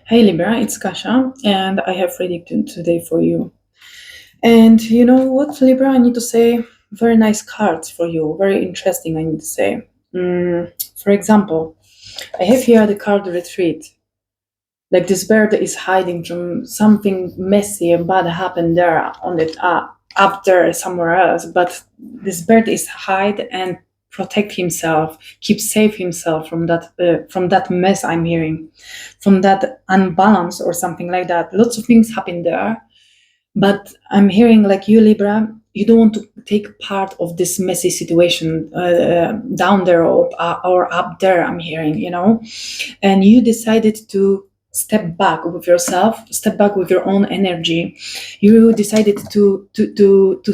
Hey Libra, it's Kasha, and I have predicted today for you. And you know what, Libra, I need to say very nice cards for you, very interesting, I need to say. For example, I have here the card retreat. Like this bird is hiding from something messy and bad happened there on it up there somewhere else. But this bird is hide and protect himself, keep safe himself from that mess I'm hearing, from that unbalance or something like that. Lots of things happen there, but I'm hearing like you, Libra, you don't want to take part of this messy situation down there or up there. I'm hearing, and you decided to step back with yourself, step back with your own energy. You decided to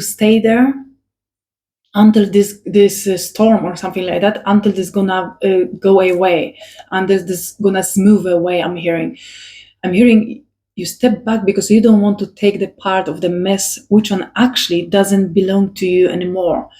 stay there until this storm or something like that, until this gonna go away, until this gonna smooth away. I'm hearing you step back because you don't want to take the part of the mess which one actually doesn't belong to you anymore.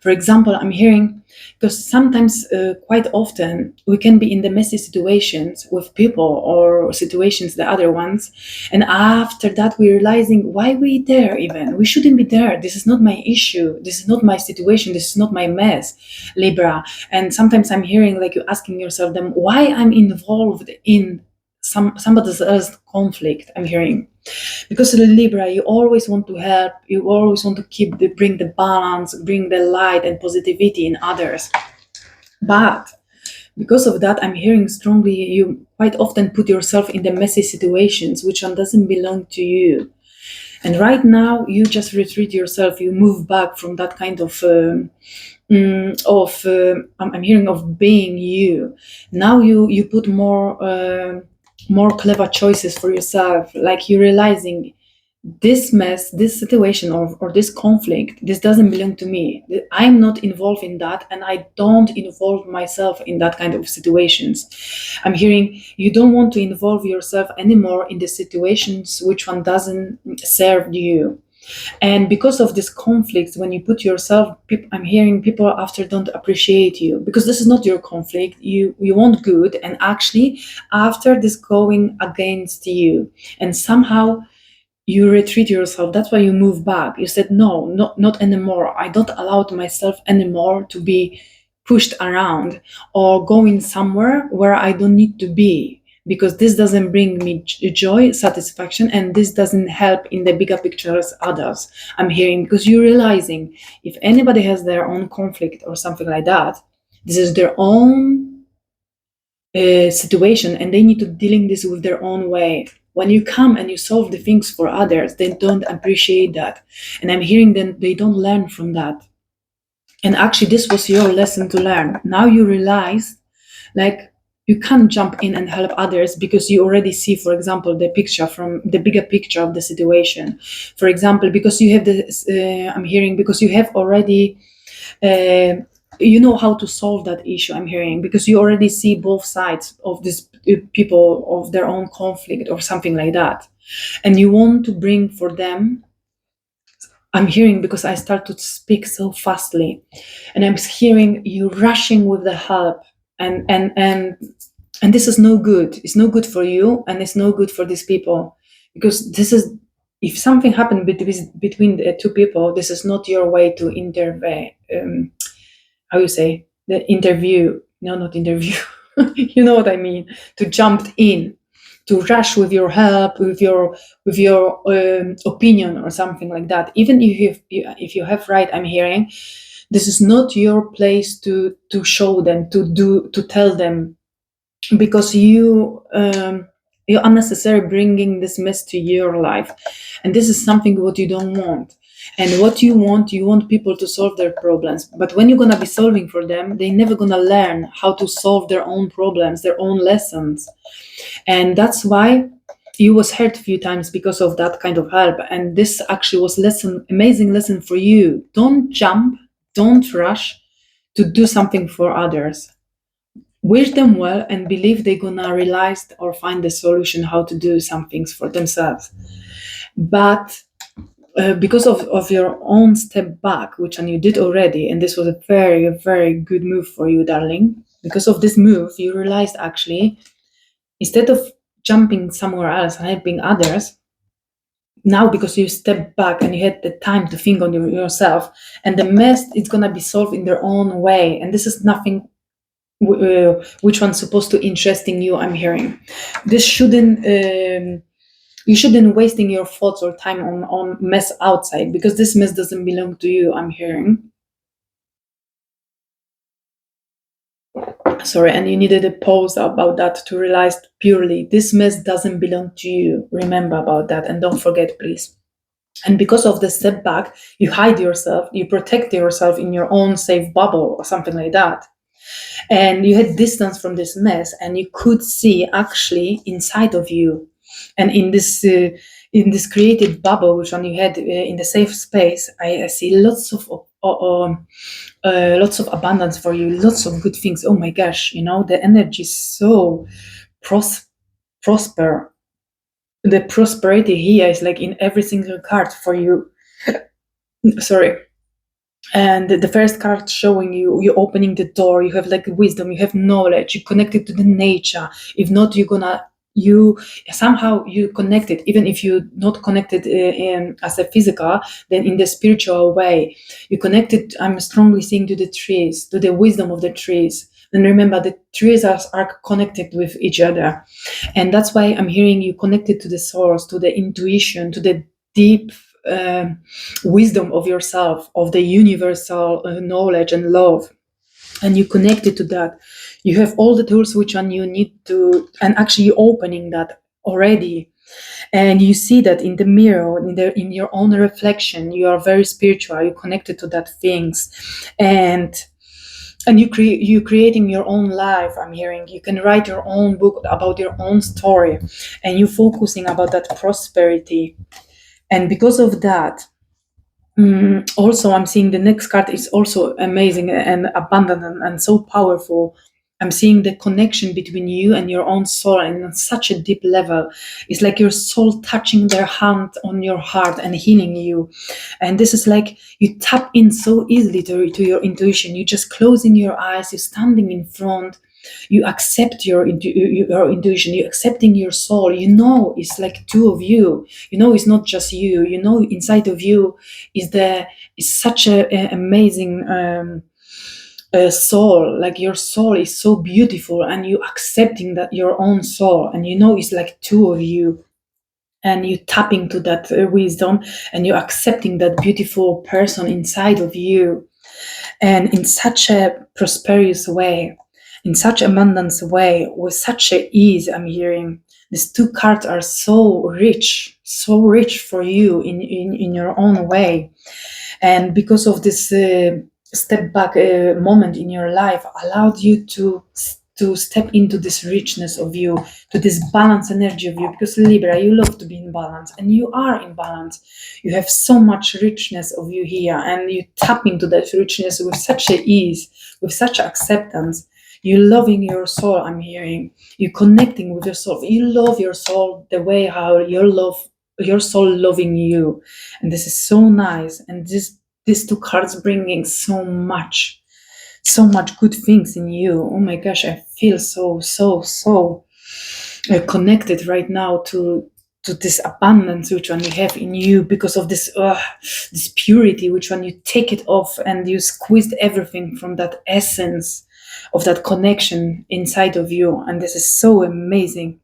For example, I'm hearing, because sometimes, quite often, we can be in the messy situations with people or situations, the other ones, and after that we're realizing why we there even. We shouldn't be there. This is not my issue. This is not my situation. This is not my mess, Libra. And sometimes I'm hearing like you asking yourself them why I'm involved in somebody else's conflict. I'm hearing because Libra, you always want to help, you always want to bring the balance, bring the light and positivity in others. But because of that, I'm hearing strongly you quite often put yourself in the messy situations which one doesn't belong to you. And right now you just retreat yourself, you move back from that kind of I'm hearing of being you. Now you put more clever choices for yourself, like you're realizing this mess, this situation, or this conflict, this doesn't belong to me. I'm not involved in that, and I don't involve myself in that kind of situations. I'm hearing you don't want to involve yourself anymore in the situations which one doesn't serve you. And because of this conflict, when you put yourself, I'm hearing people after don't appreciate you because this is not your conflict. You want good, and actually after this going against you, and somehow you retreat yourself. That's why you move back. You said no, not anymore. I don't allow myself anymore to be pushed around or going somewhere where I don't need to be, because this doesn't bring me joy, satisfaction, and this doesn't help in the bigger picture as others. I'm hearing because you're realizing if anybody has their own conflict or something like that, this is their own situation, and they need to dealing this with their own way. When you come and you solve the things for others, they don't appreciate that, and I'm hearing them they don't learn from that. And actually this was your lesson to learn. Now you realize like you can't jump in and help others because you already see, for example, the picture from the bigger picture of the situation. For example, because you have this I'm hearing because you have already you know how to solve that issue. I'm hearing because you already see both sides of this people of their own conflict or something like that, and you want to bring for them. I'm hearing because I start to speak so fastly, and I'm hearing you rushing with the help, and this is no good. It's no good for you, and it's no good for these people, because this is, if something happened between the two people, this is not your way to intervene. How you say the interview? No, not interview. You know what I mean? To jump in, to rush with your help, with your opinion or something like that. Even if you have right, I'm hearing this is not your place to show them, to tell them, because you're unnecessarily bringing this mess to your life, and this is something what you don't want. And what you want people to solve their problems, but when you're gonna be solving for them, they're never gonna learn how to solve their own problems, their own lessons. And that's why you was hurt a few times because of that kind of help. And this actually was amazing lesson for you. Don't jump, don't rush to do something for others. Wish them well and believe they're gonna realize or find the solution how to do some things for themselves. But because of your own step back, which you did already, and this was a very, very good move for you, darling. Because of this move, you realized actually, instead of jumping somewhere else and helping others. Now, because you step back and you had the time to think on yourself, and the mess is going to be solved in their own way, and this is nothing which one's supposed to interesting you. I'm hearing this shouldn't you shouldn't wasting your thoughts or time on mess outside, because this mess doesn't belong to you. I'm hearing, sorry, and you needed a pause about that to realize purely this mess doesn't belong to you. Remember about that, and don't forget, please. And because of the step back, you hide yourself, you protect yourself in your own safe bubble or something like that. And you had distance from this mess, and you could see actually inside of you. And in this created bubble which one you had in the safe space, I see lots of lots of abundance for you, lots of good things. Oh my gosh, the energy is so prosper. The prosperity here is like in every single card for you. Sorry. And the first card showing you opening the door, you have like wisdom, you have knowledge, you connected to the nature. If not, you somehow you connected, even if you're not connected as a physical, then in the spiritual way you connected. I'm strongly seeing to the trees, to the wisdom of the trees. And remember, the trees are connected with each other, and that's why I'm hearing you connected to the source, to the intuition, to the deep wisdom of yourself, of the universal knowledge and love, and you connected to that. You have all the tools which one you need to, and actually you're opening that already. And you see that in the mirror, in your own reflection, you are very spiritual, you're connected to that things, and you creating your own life. I'm hearing you can write your own book about your own story, and you focusing about that prosperity. And because of that, also I'm seeing the next card is also amazing and abundant and so powerful. I'm seeing the connection between you and your own soul, and on such a deep level. It's like your soul touching their hand on your heart and healing you. And this is like you tap in so easily to your intuition. You just closing your eyes, you're standing in front, you accept your intuition, you're accepting your soul. It's like two of you. It's not just you. Inside of you is such a amazing soul. Like your soul is so beautiful, and you accepting that your own soul, and it's like two of you. And you tap into that wisdom, and you're accepting that beautiful person inside of you, and in such a prosperous way, in such abundance way, with such a ease. I'm hearing these two cards are so rich for you in your own way. And because of this step back moment in your life allowed you to step into this richness of you, to this balance energy of you, because Libra, you love to be in balance, and you are in balance. You have so much richness of you here, and you tap into that richness with such a ease, with such acceptance. You loving your soul. I'm hearing you connecting with your soul. You love your soul the way how your soul loving you, and this is so nice. And these two cards bringing so much good things in you. Oh my gosh, I feel so connected right now to this abundance which one you have in you, because of this purity which one you take it off, and you squeezed everything from that essence of that connection inside of you. And this is so amazing.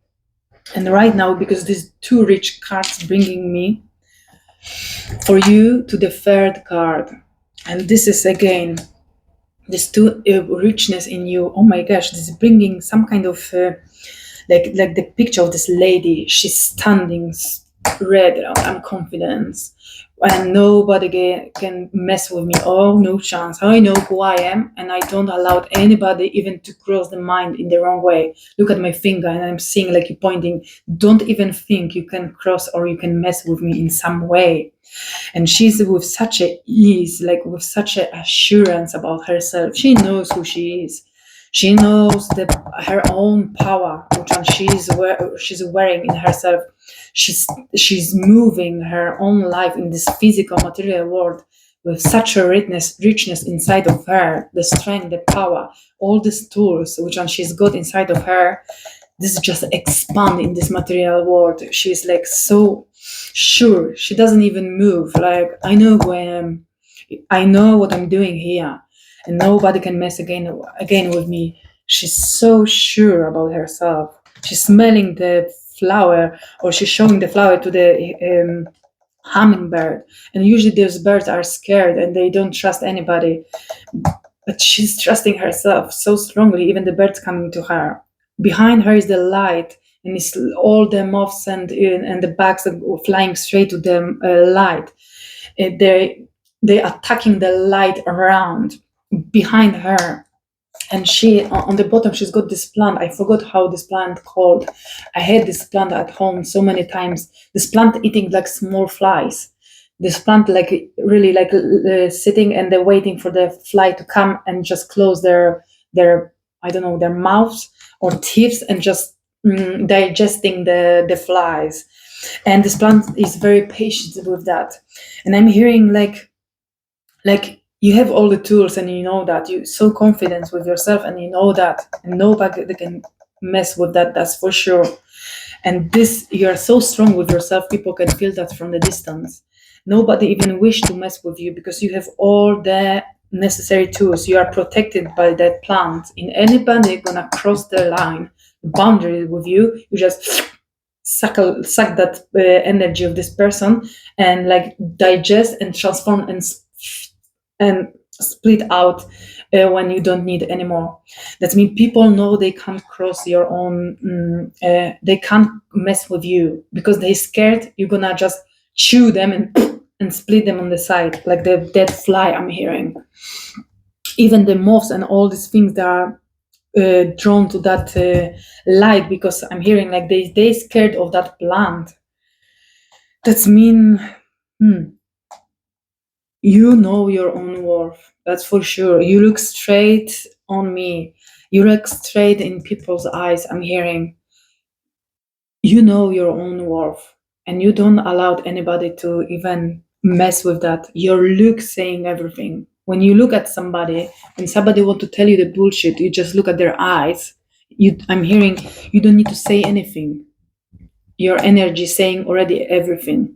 And right now, because these two rich cards bringing me for you to the third card, and this is again this two richness in you. Oh my gosh, this is bringing some kind of like the picture of this lady. She's standing red. I'm confidence, and nobody can mess with me. Oh, no chance. I know who I am, and I don't allow anybody even to cross the mind in the wrong way. Look at my finger, and I'm seeing like you pointing. Don't even think you can cross or you can mess with me in some way. And she's with such a ease, like with such a assurance about herself. She knows who she is. She knows her own power, which one she's wearing in herself. She's moving her own life in this physical material world with such a richness inside of her, the strength, the power, all these tools which one she's got inside of her. this just expand in this material world. She's like so sure. She doesn't even move. Like, I know who I am. I know what I'm doing here, and nobody can mess again with me. She's so sure about herself. She's smelling the flower, or she's showing the flower to the hummingbird. And usually those birds are scared and they don't trust anybody, but she's trusting herself so strongly, even the birds coming to her. Behind her is the light, and it's all the moths and the bugs that go flying straight to the light. They attacking the light around behind her. And she, on the bottom, she's got this plant. I forgot how this plant called. I had this plant at home so many times. This plant eating like small flies. This plant like really like sitting and they're waiting for the fly to come and just close their I don't know, their mouths or teeth, and just digesting the flies. And this plant is very patient with that. And I'm hearing like you have all the tools, and you know that you're so confident with yourself, and you know that, and nobody can mess with that, that's for sure. And this, you're so strong with yourself, people can feel that from the distance. Nobody even wish to mess with you because you have all the necessary tools. You are protected by that plant. In anybody gonna cross the line, the boundary with you, you just suck that energy of this person, and like digest and transform and split out when you don't need anymore. That means people know they can't cross your own, they can't mess with you because they're scared you're gonna just chew them and split them on the side, like the dead fly I'm hearing. Even the moths and all these things that are drawn to that light, because I'm hearing like they scared of that plant. That's mean, you know your own worth. That's for sure. You look straight on me. You look straight in people's eyes. I'm hearing. You know your own worth, and you don't allow anybody to even mess with that. Your look saying everything. When you look at somebody, when somebody want to tell you the bullshit, you just look at their eyes. I'm hearing. You don't need to say anything. Your energy saying already everything.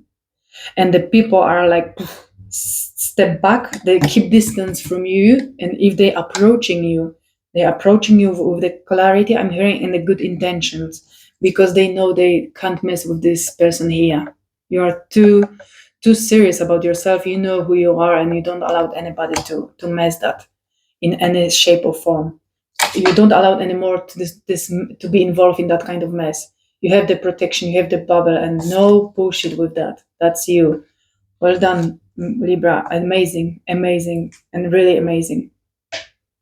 And the people are like, step back, they keep distance from you, and if they're approaching you with the clarity I'm hearing, and the good intentions, because they know they can't mess with this person here. You are too serious about yourself, you know who you are, and you don't allow anybody to mess that in any shape or form. You don't allow anymore to this to be involved in that kind of mess. You have the protection, you have the bubble, and no bullshit with that. That's you. Well done, Libra. Amazing, amazing, and really amazing.